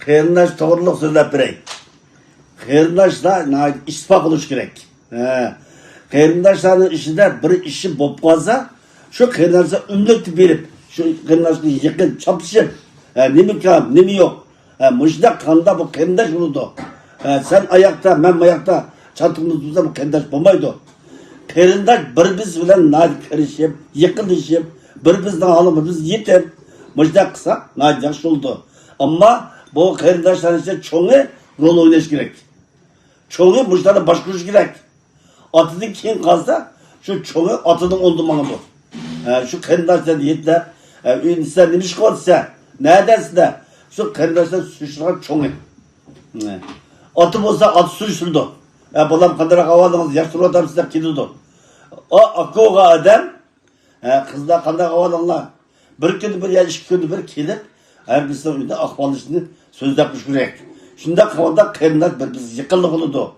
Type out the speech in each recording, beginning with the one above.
Kıyırdaş doğruluk sözlep birey. Kıyırdaşla ispak oluş gerek. Kıyırdaşların işinde bir işi bop kalsa, şu kıyırdaşa ümmet verip, şu kıyırdaşla yakın çapışıp, nemi kan, nemi yok. Müşde kanda bu kıyırdaş oldu. Sen ayakta, ben ayakta, çantımız tutsa bu kıyırdaş olmaydı. Kıyırdaş bir biz bilen nadik karışıp, yıkılışıp, bir bizden halımız yetip, müşde kısa, nadik yakış oldu. Ama bu kıyırdaşların işte çoğu rol oynaş gerek. Çoğu müşteri başkuruş gerek. Atının kim kalsa, şu çoğu atının oldu. Şu kıyırdaşlar yetler, insan demiş kalsa, ne dersin de, şu kıyırdaşlar suçlar çoğu. Atı olsa at sürüsüldü. Balam kadar havaladınız, yaşlı adam size gidiyordu. O akıga adam, kızlar kadar havalanlar. Bir gün bir ya iki gün bir gelip, her birisinin önünde akbalışını sözlemiş gerek. Şimdi havada kıyırdaş biz yıkıldık oldu.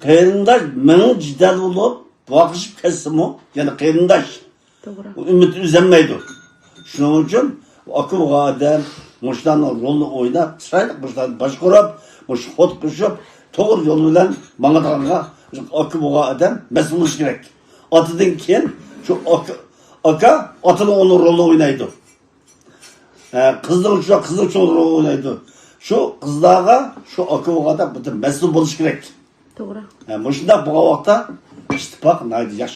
Kıyırdaş men cidal olup, bakışıp kesimi, yani kıyırdaş. Ümit üzülmeydi. Şunun için akıga adam, muştanın rolunu oynap, sırayla muştan baş kurup, muş hot kuşup, doğru yoluyla bana dağına akıga adam mesulmuş gerek. Atıdan keyin şu aka atının onun rolunu oynaydı. Kızın şu kızın rolunu oynaydı. Şu kızlarga şu akıga da bütün mesul buluş gerek. Doğru. Muşunda bu vakta işte bak neydi yaş